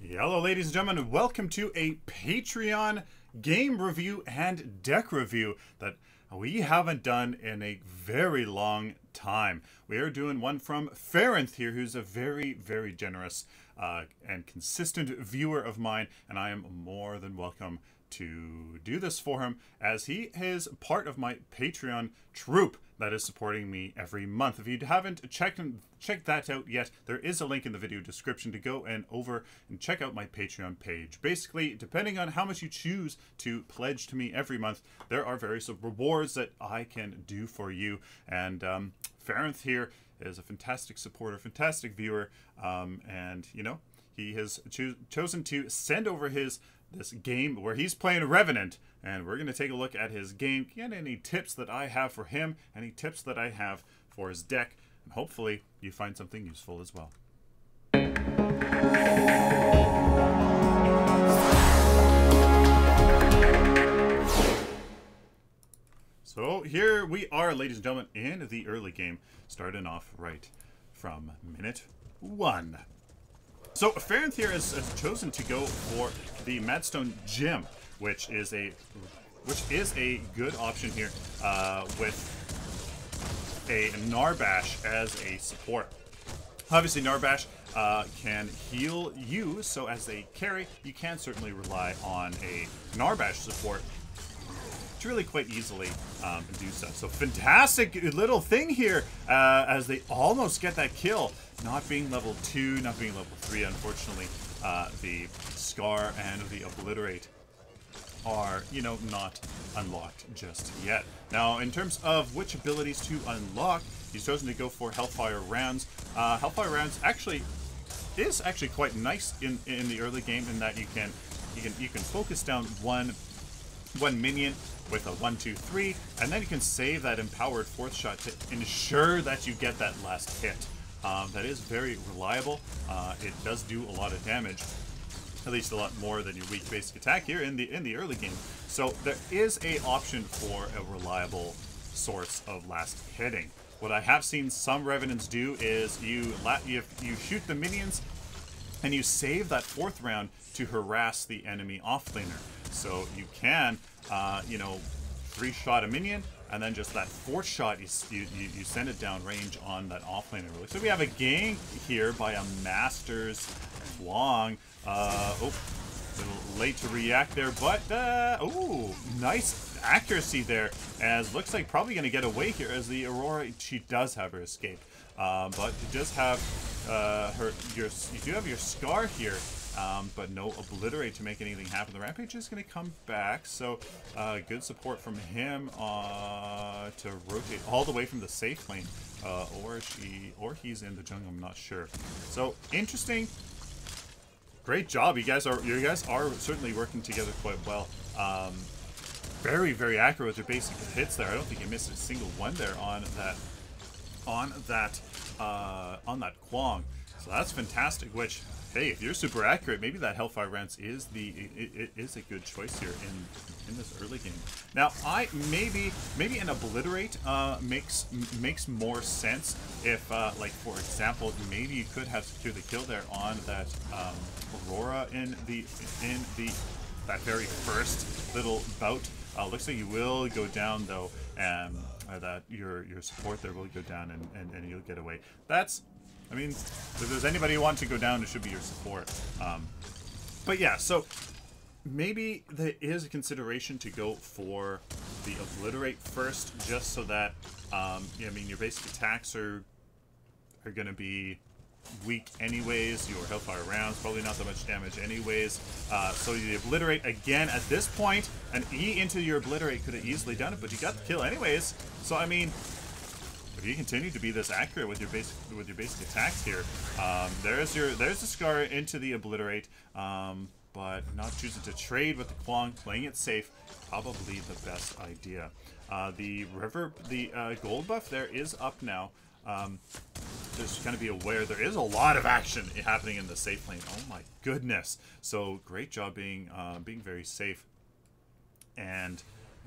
Hello ladies and gentlemen, and welcome to a Patreon game review and deck review that we haven't done in a very long time. We are doing one from Revenant here, who's a very generous and consistent viewer of mine, and I am more than welcome to do this for him, as he is part of my Patreon troop that is supporting me every month. If you haven't checked that out yet, there is a link in the video description to go and over and check out my Patreon page. Basically, depending on how much you choose to pledge to me every month, there are various rewards that I can do for you. And Revenant here is a fantastic supporter, fantastic viewer, and you know, he has chosen to send over this game where he's playing Revenant, and we're going to take a look at his game, get any tips that I have for him, any tips that I have for his deck, and hopefully you find something useful as well. So here we are, ladies and gentlemen, in the early game, starting off right from minute 1. So Revenant here has chosen to go for the Madstone Gem, which is a good option here with a Narbash as a support. Obviously, Narbash can heal you, so as a carry, you can certainly rely on a Narbash support to really quite easily do so. So fantastic little thing here as they almost get that kill. Not being level 2, not being level 3, unfortunately, the Scar and the Obliterate are, you know, not unlocked just yet. Now, in terms of which abilities to unlock, he's chosen to go for Hellfire Rounds. Hellfire Rounds is actually quite nice in the early game, in that you can focus down one minion with a 1-2-3, and then you can save that empowered 4th shot to ensure that you get that last hit. That is very reliable. It does do a lot of damage, at least a lot more than your weak basic attack here in the early game. So there is a option for a reliable source of last hitting. What I have seen some Revenants do is you shoot the minions and you save that 4th round to harass the enemy offlaner. So you can, you know, 3-shot a minion, and then just that 4th shot, you send it down range on that offlaner. So we have a gank here by a Master's Long. Oh, a little late to react there, but oh, nice accuracy there. As looks like probably going to get away here, as the Aurora, she does have her escape, but you just have you do have your Scar here. But no Obliterate to make anything happen. The Rampage is going to come back, so good support from him to rotate all the way from the safe lane, or he's in the jungle. I'm not sure. So interesting. Great job, you guys are certainly working together quite well. Very accurate with your basic hits there. I don't think you missed a single one there on that Kwong. So that's fantastic. Which, hey, if you're super accurate, maybe that Hellfire Rounds is a good choice here in this early game. Now, maybe an Obliterate makes more sense if, like for example, maybe you could have secured the kill there on that Aurora in that very first little bout. Looks like you will go down though, and that your support there will go down, and you'll get away. I mean, if there's anybody who wants to go down, it should be your support. But yeah, so maybe there is a consideration to go for the Obliterate first, just so that, I mean, your basic attacks are going to be weak anyways. Your Hellfire Rounds, probably not that much damage anyways. So the Obliterate, again, at this point, an E into your Obliterate could have easily done it, but you got the kill anyways. So, I mean, if you continue to be this accurate with your basic attacks here, there's the Scar into the Obliterate, but not choosing to trade with the Kwong, playing it safe, probably the best idea. The gold buff there is up now. Just kind of be aware there is a lot of action happening in the safe lane. Oh my goodness! So great job being very safe and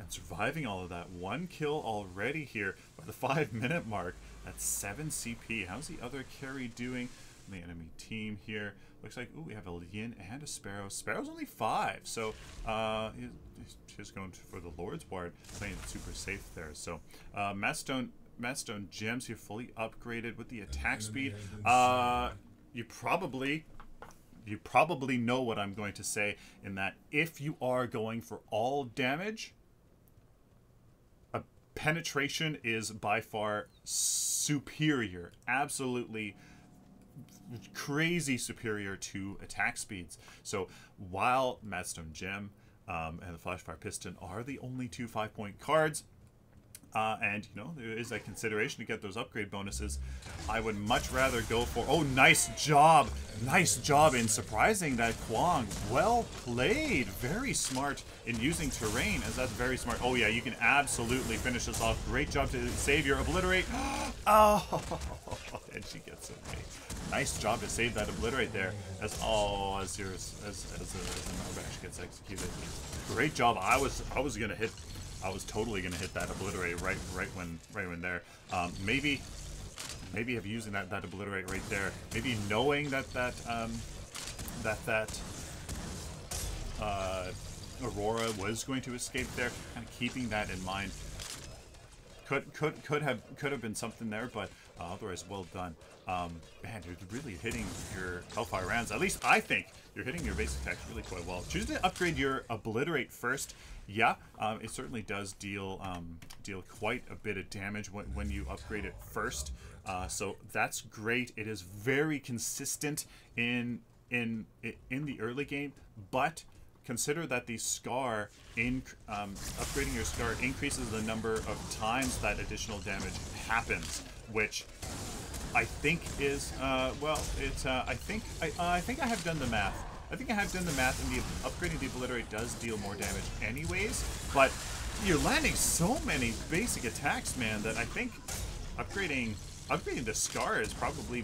surviving all of that. 1 kill already here by the 5-minute mark. That's 7 CP. How's the other carry doing? The enemy team here. looks like, ooh, we have a Yin and a Sparrow. Sparrow's only 5, so he's just going for the Lord's Ward, playing it super safe there. So Madstone gems here fully upgraded with the attack speed. You probably know what I'm going to say, in that if you are going for all damage, penetration is by far superior, absolutely crazy superior to attack speeds. So while Madstone Gem and the Flashfire Piston are the only 2 5-point cards, and you know, there is a consideration to get those upgrade bonuses, I would much rather go for, oh, nice job in surprising that Kwong. Well played, very smart in using terrain, as that's very smart. Oh yeah, you can absolutely finish this off. Great job to save your Obliterate. Oh, and she gets it. Nice job to save that Obliterate there, as the Marbash gets executed. Great job. I was totally gonna hit that Obliterate right when there. Maybe have using that Obliterate right there. Maybe knowing that Aurora was going to escape there, kind of keeping that in mind. Could have been something there, but otherwise, well done. Man, you're really hitting your Hellfire rounds. At least I think you're hitting your basic attacks really quite well. Choose to upgrade your Obliterate first. Yeah, it certainly does deal quite a bit of damage when you upgrade it first. So that's great. It is very consistent in the early game, but consider that the Scar, upgrading your Scar increases the number of times that additional damage happens, which I think is well, it's I think I have done the math. And the upgrading the Obliterate does deal more damage anyways, but you're landing so many basic attacks, man, that I think upgrading the Scar is probably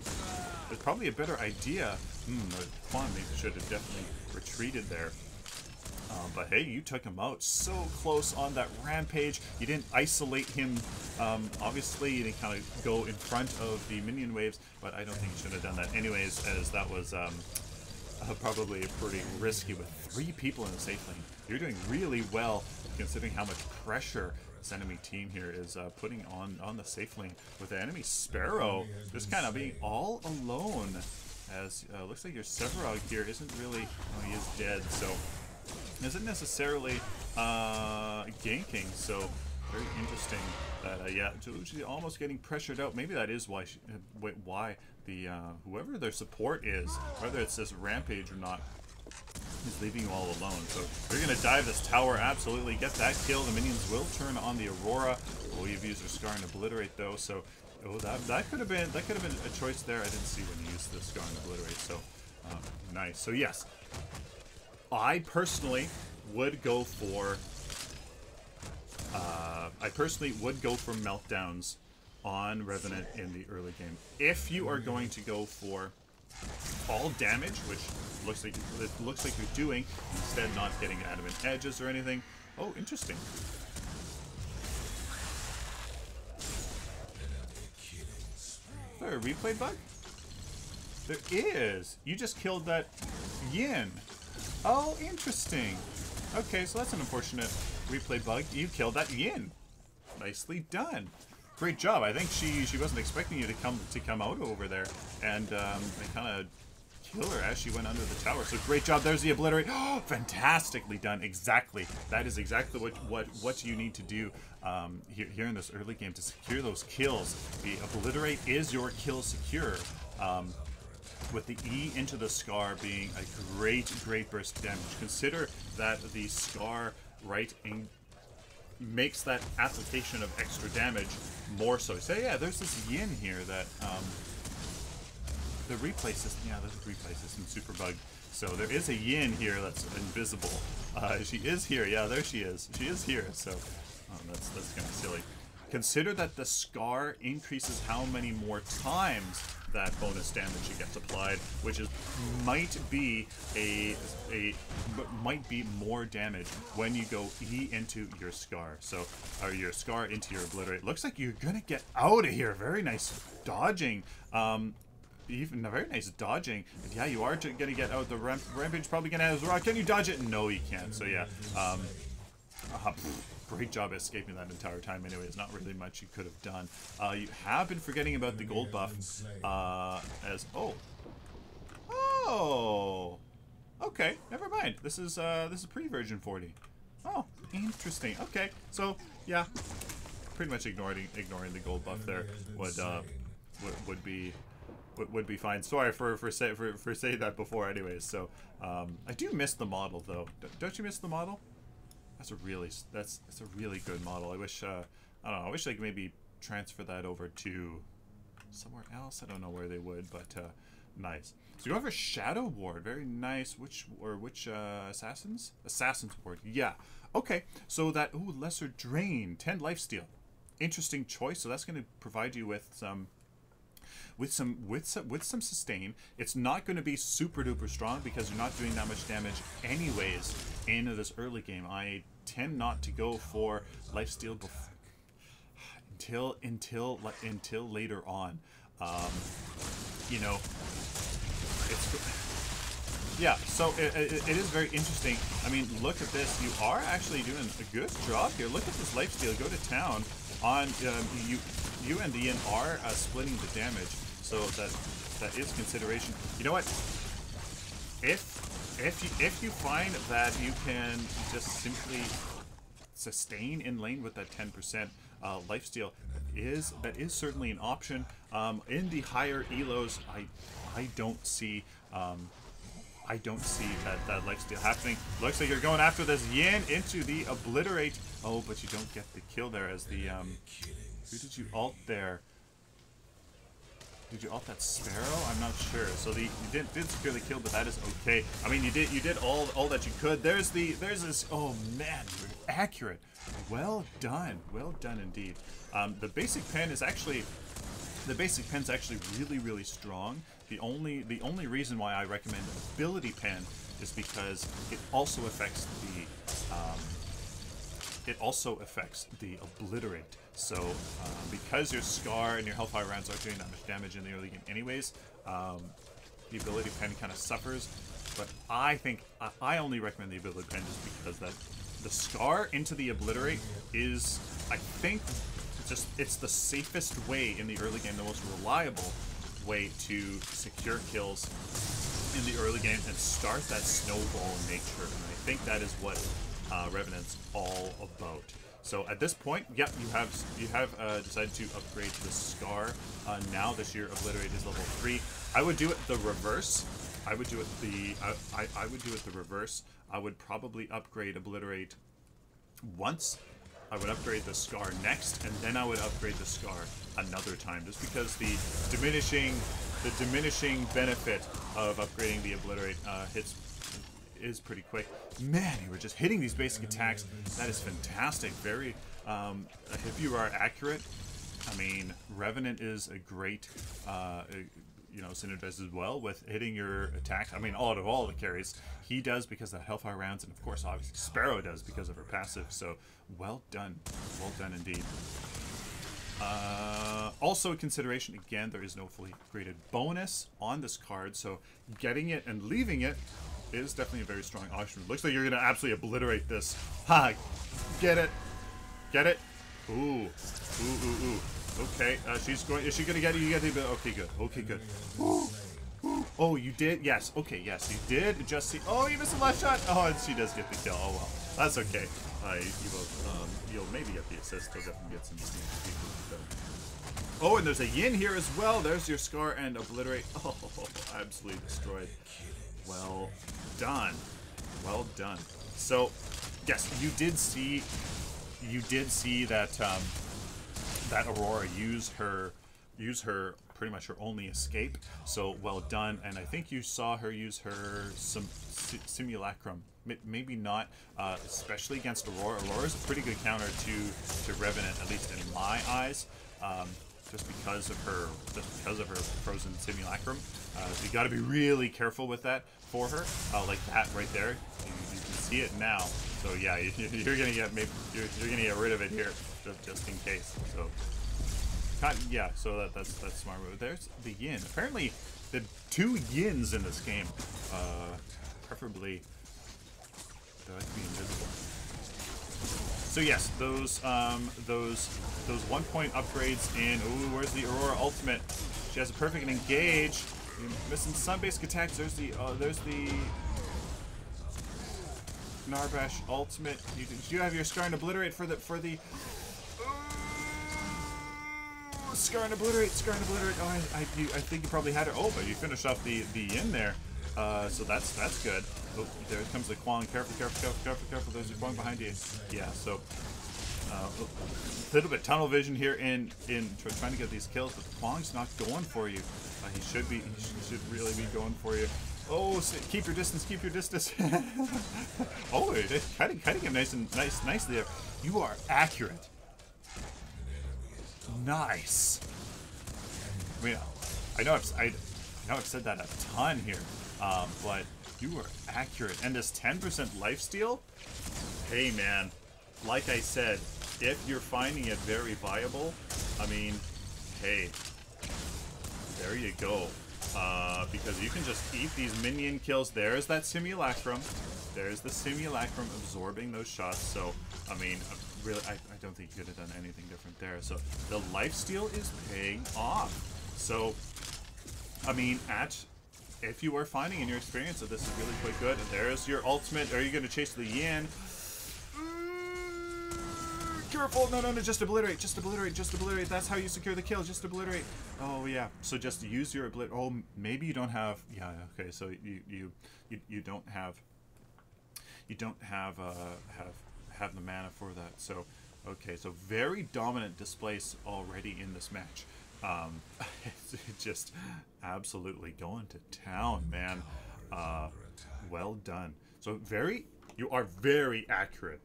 a better idea. Quan maybe should have definitely retreated there. But hey, you took him out so close on that Rampage. You didn't isolate him. Obviously, you didn't kind of go in front of the minion waves, but I don't think you should have done that anyways, as that was probably pretty risky with 3 people in the safe lane. You're doing really well, considering how much pressure this enemy team here is putting on the safe lane, with the enemy Sparrow just kind of being all alone, as looks like your Sevarog here isn't really, oh, he is dead, so isn't necessarily ganking. So very interesting that yeah, she's almost getting pressured out. Maybe that is why the whoever their support is, whether it's this Rampage or not, is leaving you all alone. So you're gonna dive this tower, absolutely get that kill. The minions will turn on the Aurora. Oh, you've used your Scar and Obliterate though, so oh, that could have been a choice there. I didn't see when you used the Scar and Obliterate, so nice. So yes, I personally would go for meltdowns on Revenant in the early game. If you are going to go for all damage, which looks like you're doing, instead not getting adamant edges or anything. Oh, interesting. Is there a replay bug? There is. You just killed that Yin. Oh, interesting. Okay, so that's an unfortunate replay bug. You killed that Yin. Nicely done. Great job. I think she wasn't expecting you to come out over there, and they kind of kill her as she went under the tower. So great job. There's the Obliterate. Oh, fantastically done. Exactly. That is exactly what you need to do here in this early game to secure those kills. The Obliterate is your kill secure. With the E into the Scar being a great burst of damage. Consider that the Scar, right, makes that application of extra damage more so. So yeah, there's this Yin here that the replay system. Yeah, there's a replay system super bug. So there is a Yin here that's invisible. She is here. Yeah, there she is. She is here. So that's kind of silly. Consider that the Scar increases how many more times that bonus damage gets applied, which might be more damage when you go E into your Scar. So, or your Scar into your Obliterate. Looks like you're gonna get out of here. Very nice dodging. even a very nice dodging. And yeah, you are gonna get out the rampage. Probably gonna have his rock. Can you dodge it? No, you can't. So yeah, great job escaping that entire time. Anyways, not really much you could have done. You have been forgetting about the gold buff. Oh, okay. Never mind. This is pre-version 40. Oh, interesting. Okay, so yeah, pretty much ignoring the gold buff there would be fine. Sorry for saying that before. Anyways, so I do miss the model though. Don't you miss the model? That's a really good model. I wish I don't know. I wish I could maybe transfer that over to somewhere else. I don't know where they would, but nice. So going for Shadow Ward, very nice. Which assassins? Assassin's Ward. Yeah. Okay. So that lesser drain, 10 lifesteal. Interesting choice. So that's going to provide you with some sustain. It's not going to be super duper strong because you're not doing that much damage anyways in this early game. I tend not to go for lifesteal until later on. You know, yeah. So it is very interesting. I mean, look at this. You are actually doing a good job here. Look at this lifesteal. Go to town on you and Ian are splitting the damage. So that is consideration. You know what? If you find that you can just simply sustain in lane with that 10% lifesteal, that is certainly an option. In the higher elos, I don't see that lifesteal happening. Looks like you're going after this Yin into the obliterate. Oh, but you don't get the kill there as the who did you ult there? Did you ult that Sparrow? I'm not sure. So you did secure the kill, but that is okay. I mean, you did all that you could. There's this. Oh man, you're accurate. Well done indeed. The basic pen is actually really strong. The only reason why I recommend ability pen is because it also affects the obliterate. So because your Scar and your Hellfire rounds aren't doing that much damage in the early game anyways, the ability pen kind of suffers. But I think I only recommend the ability pen just because that the Scar into the obliterate is, I think, it's the safest way in the early game, the most reliable way to secure kills in the early game and start that snowball nature. And I think that is what Revenant's all about. So at this point, yep, you have decided to upgrade the Scar. Now this year, Obliterate is level 3. I would do it the reverse. I would do it the reverse. I would probably upgrade Obliterate once. I would upgrade the Scar next, and then I would upgrade the Scar another time, just because the diminishing benefit of upgrading the Obliterate hits is pretty quick. Man, you were just hitting these basic attacks. That is fantastic. Very, if you are accurate, I mean, Revenant is a great, you know, synergizes well with hitting your attacks. I mean, out of all the carries, he does because of the Hellfire rounds, and of course, obviously, Sparrow does because of her passive. So, well done indeed. Also, a consideration again, there is no fully upgraded bonus on this card, so getting it and leaving it is definitely a very strong option. Looks like you're gonna absolutely obliterate this. Ha! Get it? Get it? Ooh. Okay, she's going. Is she gonna get it? You get it? Okay, good. Okay, good. Ooh. Oh, you did? Yes. Okay, yes, you did. Just see. Oh, you missed the last shot. Oh, and she does get the kill. Oh well, that's okay. You'll maybe get the assist. You'll definitely get some. Oh, and there's a Yin here as well. There's your Scar and obliterate. Oh, absolutely destroyed. Well done. Well done. So, yes, you did see that that Aurora use her pretty much her only escape. So well done. And I think you saw her use her simulacrum. Maybe not, especially against Aurora. Aurora's a pretty good counter to Revenant, at least in my eyes. Just because of her frozen simulacrum. So you got to be really careful with that for her. Like that right there, you can see it now. So yeah, you're gonna get rid of it here just in case. So yeah, so that's smart move. There's the Yin. Apparently the 2 yins in this game. Preferably, do I like to be invisible? So yes, those 1-point upgrades in. Ooh, where's the Aurora ultimate? She has a perfect engage. You're missing some basic attacks. There's the Narbash ultimate. You have your Scar and Obliterate for the Scar and Obliterate. Oh, I think you probably had it. Oh, but you finished off the yin there. So that's good. Oh, there comes the Kwang. Careful. There's a Kwang behind you. Yeah, so a little bit tunnel vision here in trying to get these kills, but the Kwang's not going for you. He should really be going for you. Oh, keep your distance. Oh, cutting him nicely there. You are accurate. Nice. I mean, I know I've said that a ton here, but you are accurate. And this 10% lifesteal, hey man, like I said, if you're finding it very viable, I mean, hey, there you go. Because you can just eat these minion kills. There's that simulacrum. There's the simulacrum absorbing those shots. So, I mean, really, I don't think you could have done anything different there. So, the lifesteal is paying off. So, I mean, if you are finding in your experience that this is really quite good, there's your ultimate. Are you going to chase the yin? Careful! No, just obliterate. That's how you secure the kill. Just obliterate. Oh yeah. So just use your obliterate. Oh, maybe you don't have. Yeah. Okay. So you don't have the mana for that. So okay. So very dominant displace already in this match. It's just absolutely going to town, man. Well done. So you are very accurate.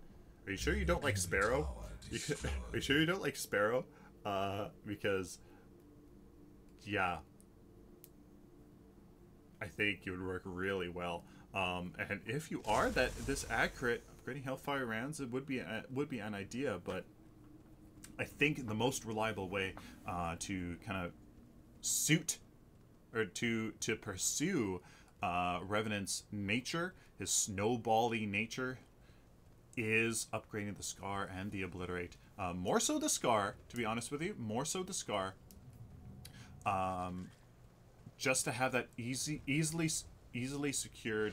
Are you sure you don't like Sparrow? Are you sure you don't like Sparrow? Because, yeah, I think it would work really well. And if you are this accurate, upgrading Hellfire rounds, it would be an idea. But I think the most reliable way to kind of suit or to pursue Revenant's nature, his snowbally nature, is upgrading the Scar and the Obliterate. More so the Scar, to be honest with you. More so the Scar. Just to have that easily secured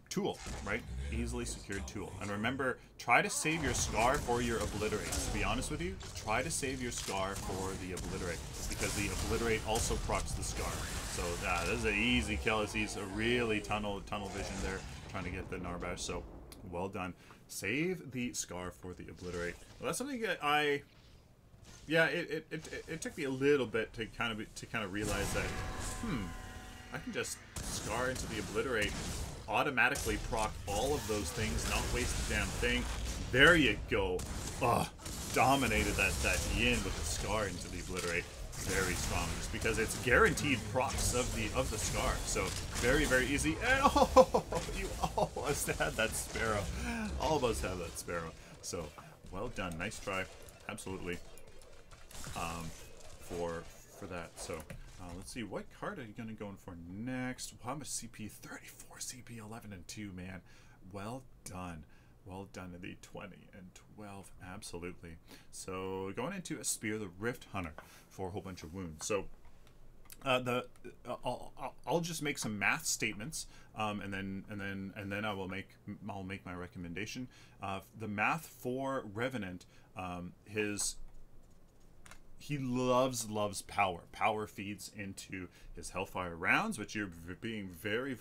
tool, right? Easily secured tool. And remember, try to save your Scar for your Obliterate. To be honest with you, try to save your Scar for the Obliterate, because the Obliterate also procs the Scar. So this is an easy kill. He's a really tunnel vision there, trying to get the Narbash. So well done. Save the Scar for the Obliterate. Well, that's something that it took me a little bit to kind of realize that I can just Scar into the Obliterate, automatically proc all of those things, not waste a damn thing. There you go. Dominated that yin with the Scar into the Obliterate. Very strong, just because it's guaranteed procs of the Scar. So very easy. And you almost had that Sparrow. Almost had that Sparrow. So well done. Nice try. Absolutely. For that. So let's see, what card are you going to go in for next? Well, I'm a CP 34, CP 11 and 2, man. Well done. Well done in the 20 and 12, absolutely. So going into a Spear the Rift Hunter for a whole bunch of wounds. So I'll just make some math statements, and then I'll make my recommendation. The math for Revenant, he loves power. Power feeds into his Hellfire rounds, which you're being very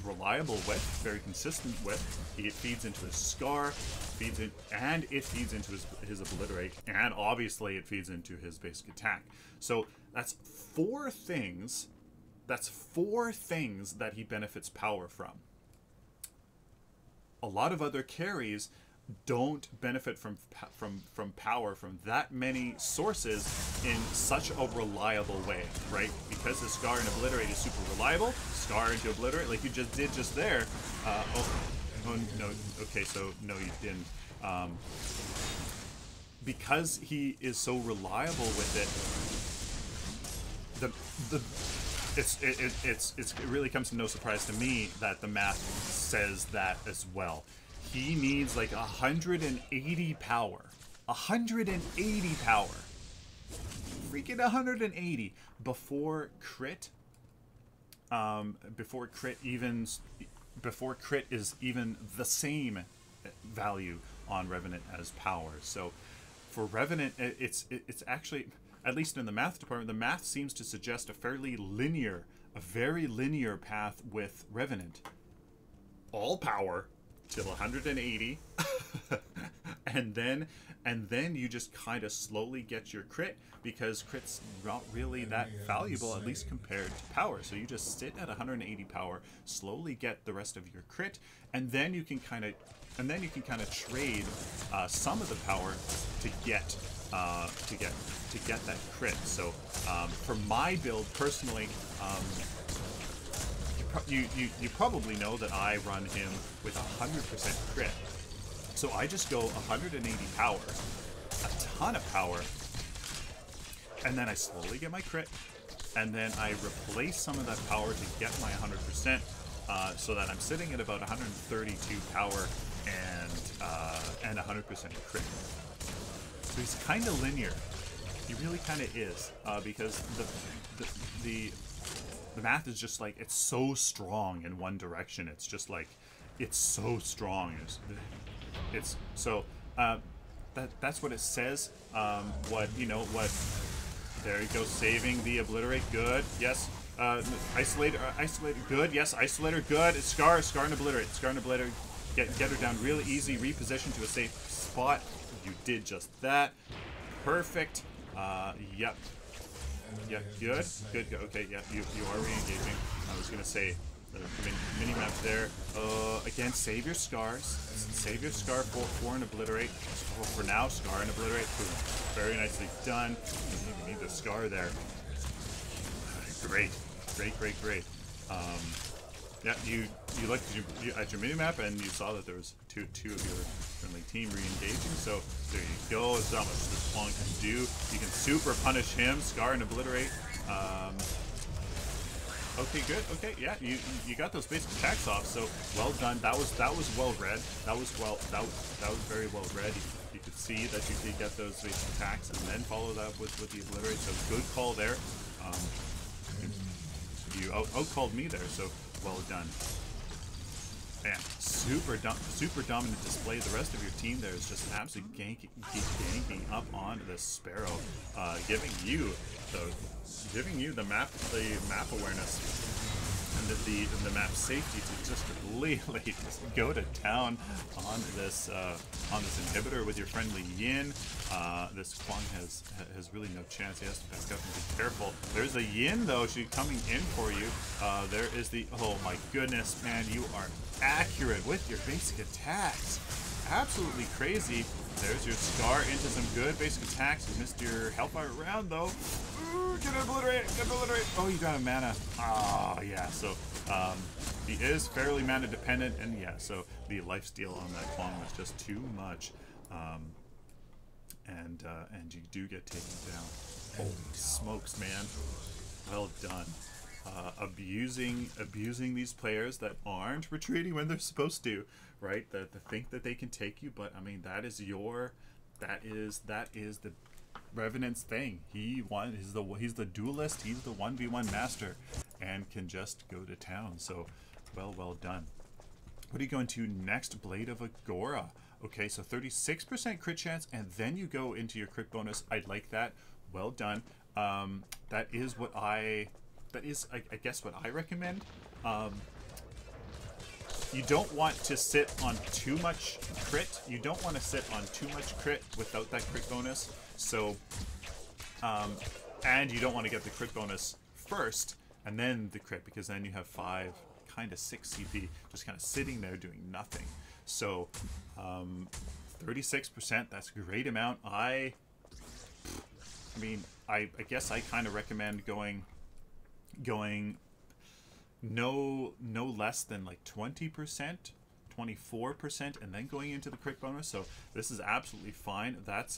reliable with, very consistent with. It feeds into his Scar, and it feeds into his Obliterate, and obviously it feeds into his basic attack. So that's four things. That's four things that he benefits power from. A lot of other carries don't benefit from power from that many sources in such a reliable way, right? Because the Scar and Obliterate is super reliable. Scar into Obliterate, like you just did just there. Oh no, okay, so no, you didn't. Because he is so reliable with it, the it really comes to no surprise to me that the math says that as well. He needs like 180 power. 180 power. Freaking 180 before crit. Before crit is even the same value on Revenant as power. So for Revenant, it's actually, at least in the math department, the math seems to suggest a very linear path with Revenant. All power till 180, and then you just kind of slowly get your crit, because crit's not really that valuable, at least compared to power. So you just sit at 180 power, slowly get the rest of your crit, and then you can kind of trade some of the power to get that crit. So for my build personally, you probably know that I run him with 100% crit. So I just go 180 power, a ton of power, and then I slowly get my crit, and then I replace some of that power to get my 100%, so that I'm sitting at about 132 power and 100% crit. So he's kind of linear. He really kind of is, because the math is just like, it's so strong in one direction. It's just like, it's so strong. It's so that's what it says. What there you go, saving the obliterate. Good, yes. Isolator, good, yes. Isolator, good. Scar and obliterate. Get her down really easy. Reposition to a safe spot. You did just that. Perfect. Yep. Yeah, good. Okay, yeah, you are re-engaging. I was gonna say the mini map there. Again, save your scars. Save your scar for an obliterate. For now, scar and obliterate. Boom. Very nicely done. You need the scar there. Great. Yeah, you looked at your mini map and you saw that there was two of your friendly team re-engaging. So there you go. There's not much this Kwang can do. You can super punish him, scar and obliterate. Okay, good. Okay, yeah, you got those basic attacks off. So well done. That was well read. That was very well read. You could see that you could get those basic attacks and then follow that with the obliterate. So good call there. You out-called me there. So well done. Man, super dominant display. The rest of your team there is just absolutely ganking up onto this Sparrow, giving you the map awareness and the map safety to just really just go to town on this inhibitor with your friendly Yin. This Kwang has really no chance. He has to back up and be careful. There's a Yin though. She's coming in for you. There is the, oh my goodness, man, you are accurate with your basic attacks. Absolutely crazy. There's your Scar into some good basic attacks. You missed your Hellfire round though. Ooh, get obliterate. Oh, you got a mana. Ah, yeah. So he is fairly mana dependent, and yeah, so the lifesteal on that Kwang was just too much. And you do get taken down. Holy smokes, man. Well done. Abusing these players that aren't retreating when they're supposed to, right? That think that they can take you, but I mean that is the Revenant's thing. He's the duelist. He's the 1v1 master, and can just go to town. So, well done. What are you going to next? Blade of Agora. Okay, so 36% crit chance, and then you go into your crit bonus. I like that. Well done. That is, I guess, what I recommend. You don't want to sit on too much crit. You don't want to sit on too much crit without that crit bonus. So, and you don't want to get the crit bonus first and then the crit, because then you have 5, kind of 6 CP just kind of sitting there doing nothing. So, 36%, that's a great amount. I mean, I guess I kind of recommend going no less than like 20%, 24%, and then going into the crit bonus. So this is absolutely fine. That's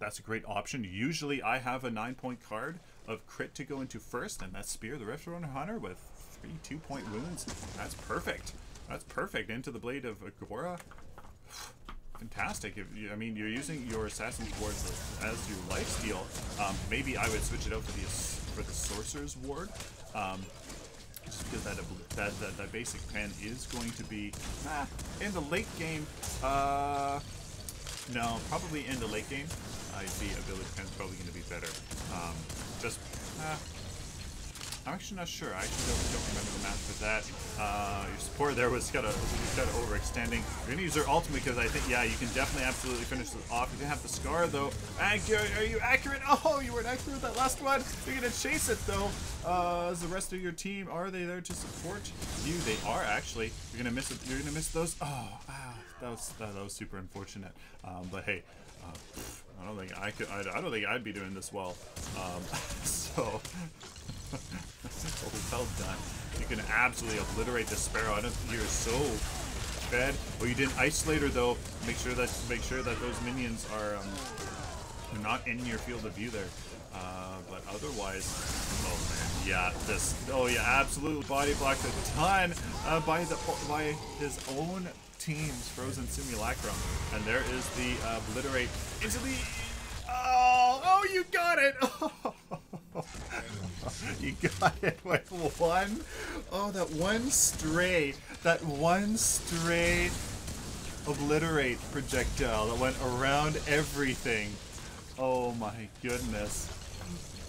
that's a great option. Usually I have a 9-point card of crit to go into first, and that's Spear the Rift-Runner Hunter with 3 2-point wounds. That's perfect. That's perfect. Into the Blade of Agora. Fantastic. If you, I mean, you're using your Assassin's Ward as your lifesteal. Maybe I would switch it out for the Sorcerer's Ward. Just because that basic pen is going to be in the late game. No, probably in the late game. The ability pen is probably going to be better. I'm actually not sure. I actually don't remember the math for that. Your support there was kind of overextending. You're going to use your ultimate because I think, yeah, you can definitely absolutely finish this off. You didn't have the Scar, though. And are you accurate? Oh, you weren't accurate with that last one. You're going to chase it, though. As the rest of your team, are they there to support you? They are, actually. You're going to miss it. You're going to miss those. Oh, wow. That was super unfortunate. But hey, I don't think I could. I don't think I'd be doing this well. So. Well done. You can absolutely obliterate the Sparrow. I don't think you're so bad. Oh, you didn't isolate her though. Make sure that those minions are not in your field of view there. But otherwise, oh man, yeah, this. Oh yeah, absolute body blocked a ton by his own team's Frozen Simulacrum. And there is the obliterate into the. Oh, you got it. You got it with one. Oh, that one stray obliterate projectile that went around everything. Oh my goodness.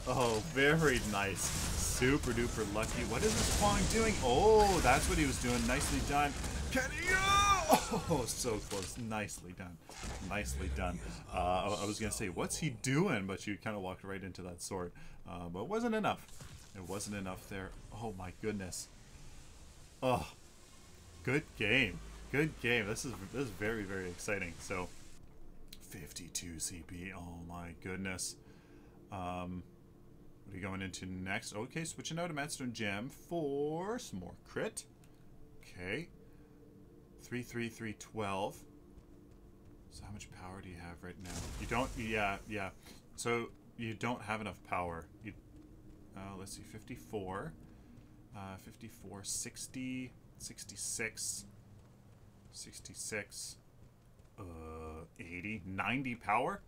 Oh, very nice. Super duper lucky. What is this Kwong doing? Oh, that's what he was doing. Nicely done. Can he? Oh, so close. Nicely done. Nicely done. I was gonna say, what's he doing? But you kind of walked right into that sword. But it wasn't enough. It wasn't enough there. Oh my goodness. Oh, good game. Good game. This is very, very exciting. So, 52 CP. Oh my goodness. What are you going into next? Okay, switching out to Madstone Gem for some more crit. Okay. 3, 3, 3, 12. So how much power do you have right now? You don't, yeah. So you don't have enough power. You, let's see, 54, 54, 60, 66, 66, 80, 90 power?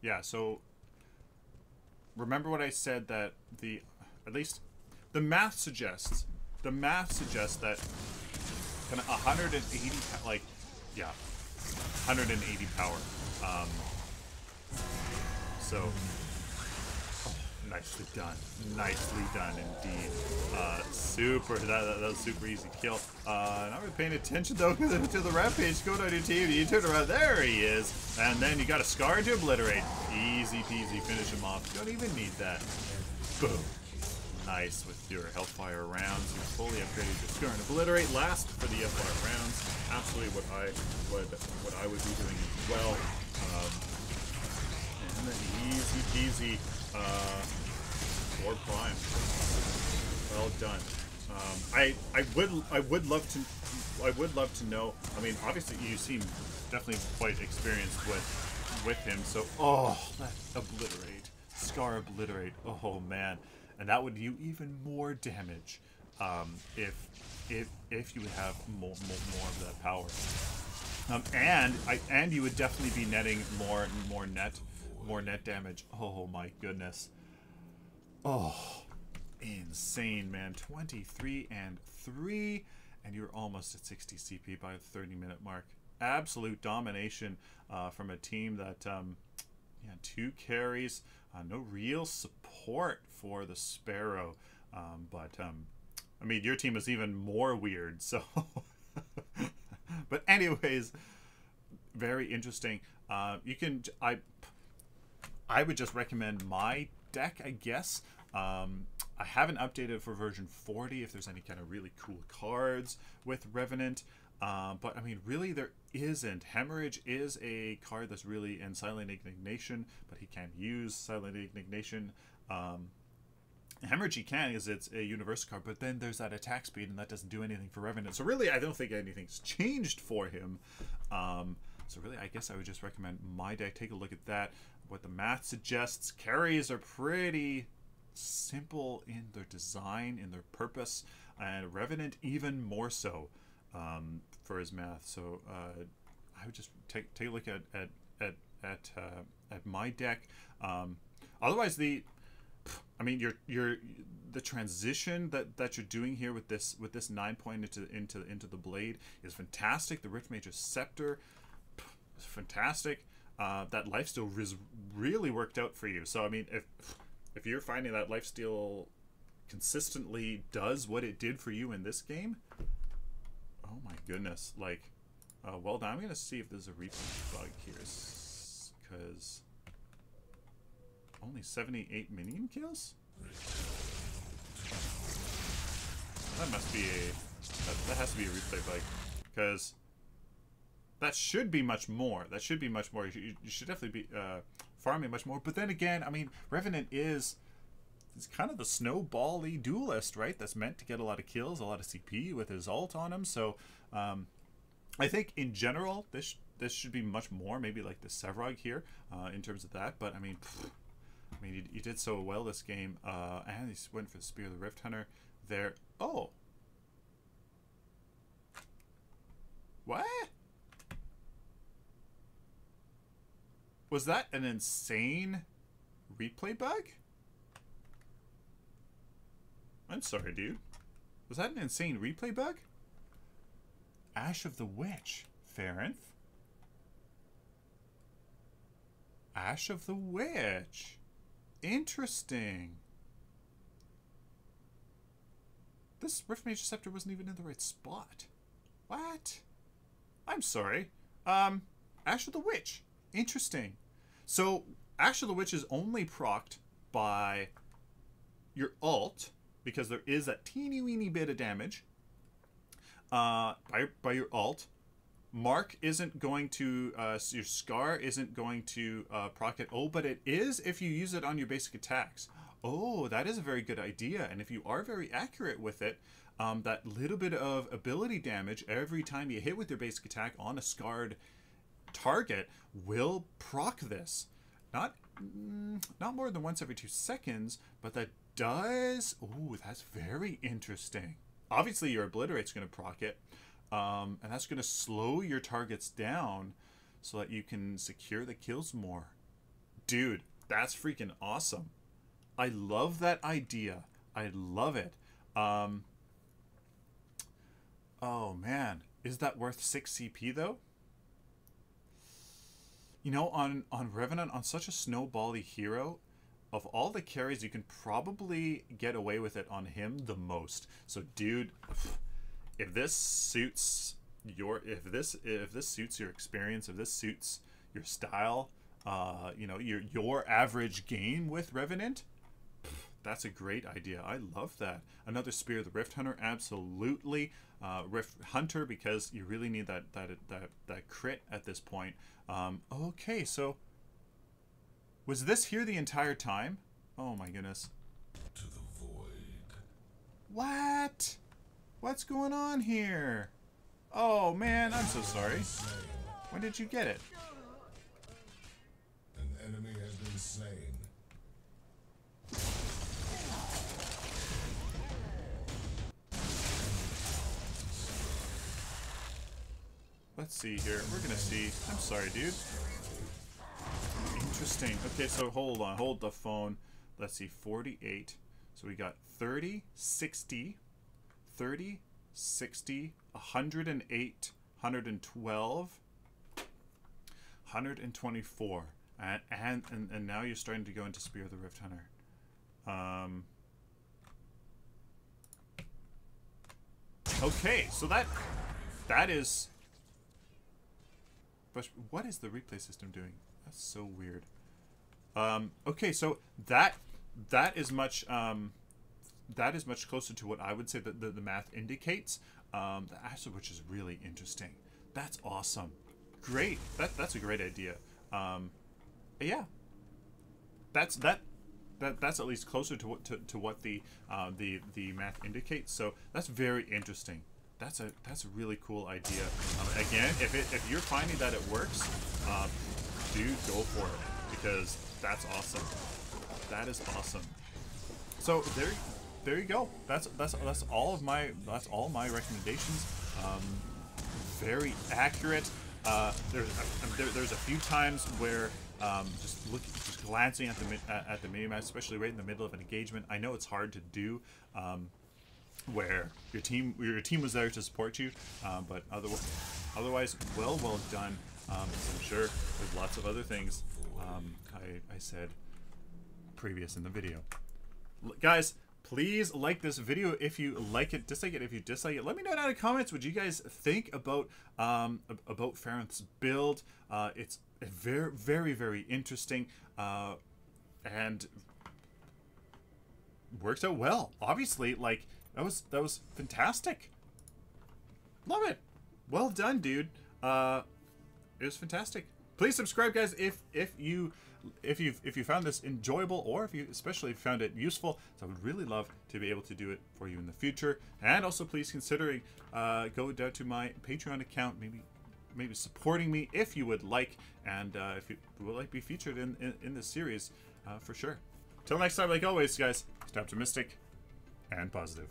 Yeah, so remember what I said that at least the math suggests that kind of 180, like, yeah, 180 power. So, oh, nicely done indeed. Super, that was super easy kill. Not really paying attention though to the rampage going on your team. You turn around, there he is, and then you got a Scar to obliterate. Easy peasy, finish him off. Don't even need that. Boom. Nice with your Hellfire rounds. You fully upgraded your Scar and obliterate. Last for the Hellfire rounds. Absolutely what I would be doing as well. And then easy peasy. 4 prime. Well done. I would love to know. I mean, obviously you seem definitely quite experienced with him. So that obliterate, Scar obliterate. Oh man. And that would do even more damage if you would have more of that power. And you would definitely be netting more net damage. Oh my goodness. Oh, insane, man. 23 and 3, and you're almost at 60 CP by the 30-minute mark. Absolute domination from a team that 2 carries, no real support for the Sparrow, but I mean, your team is even more weird, so but anyways, very interesting. I would just recommend my deck, I guess. I haven't updated for version 40 if there's any kind of really cool cards with Revenant, but I mean, really there isn't. Hemorrhage is a card that's really in Silent Indignation, but he can't use Silent Indignation. Hemorrhage he can, because it's a universal card, but then there's that attack speed, and that doesn't do anything for Revenant. So really, I don't think anything's changed for him. So really, I guess I would just recommend my deck. Take a look at that. what the math suggests. Carries are pretty simple in their design, in their purpose, and Revenant even more so for his math. So I would just take a look at my deck. Otherwise, the transition that you're doing here with this 9-point into the blade is fantastic. The Rift Mage's Scepter is fantastic. That Lifesteal really worked out for you. So I mean, if you're finding that Lifesteal consistently does what it did for you in this game, oh my goodness! Like, well, now I'm gonna see if there's a replay bug here, because only 78 minion kills. That must be that has to be a replay bug, because that should be much more. That should be much more. You should definitely be farming much more. But then again, I mean, Revenant is kind of the snowball-y duelist, right? That's meant to get a lot of kills, a lot of CP with his ult on him. So I think in general, this should be much more. Maybe like the Sevrog here in terms of that. But I mean, he did so well this game. And he went for the Spear of the Rift Hunter there. Oh. What? Was that an insane replay bug? I'm sorry, dude. Was that an insane replay bug? Ash of the Witch, Farinth. Ash of the Witch. Interesting. This Rift Mage Scepter wasn't even in the right spot. What? I'm sorry. Ash of the Witch. Interesting. So, Ash of the Witch is only procced by your ult, because there is that teeny weeny bit of damage by your ult. Mark isn't going to, your Scar isn't going to proc it. Oh, but it is if you use it on your basic attacks. Oh, that is a very good idea. And if you are very accurate with it, that little bit of ability damage every time you hit with your basic attack on a scarred target will proc this. Not more than once every 2 seconds, but that does. Oh, that's very interesting. Obviously, your Obliterate's going to proc it, and that's going to slow your targets down so that you can secure the kills more. Dude, that's freaking awesome. I love that idea. I love it. Oh man, is that worth 6 CP though? You know, on Revenant, on such a snowbally hero, of all the carries, you can probably get away with it on him the most. So, dude, if this suits your suits your experience, if this suits your style, you know, your average game with Revenant, that's a great idea. I love that. Another Spear of the Rift Hunter, absolutely. Rift Hunter, because you really need that crit at this point. Okay, so was this here the entire time? Oh my goodness. To the void. What? What's going on here? Oh man, I'm so sorry. When did you get it? An enemy has been slain. Let's see here. We're gonna see. I'm sorry, dude. Interesting. Okay, so hold on. Hold the phone. Let's see. 48. So we got 30, 60, 30, 60, 108, 112, 124. And now you're starting to go into Spear of the Rift Hunter. Okay, so that is... But what is the replay system doing? That's so weird. Okay, so that is much closer to what I would say that the math indicates. The Ash, which is really interesting. That's awesome. Great. That's a great idea. Yeah. That's at least closer to what the math indicates. So that's very interesting. That's a really cool idea. Again, if you're finding that it works, dude, go for it. because that's awesome. That is awesome. So there you go. That's all of my recommendations. Very accurate. There's a few times where just glancing at the mini map, especially right in the middle of an engagement. I know it's hard to do, where your team was there to support you, but otherwise well done. As I'm sure there's lots of other things I said previous in the video. Guys, please like this video if you like it, dislike it if you dislike it. Let me know down in the comments what you guys think about Farron's build. It's very interesting, and works out well. Obviously, like that was fantastic. Love it. Well done, dude. It was fantastic. Please subscribe, guys, if you found this enjoyable, or if you especially found it useful. So I would really love to be able to do it for you in the future. And also, please consider go down to my Patreon account, maybe supporting me if you would like, and if you would like to be featured in this series, for sure. Till next time, like always, guys, stay optimistic and positive.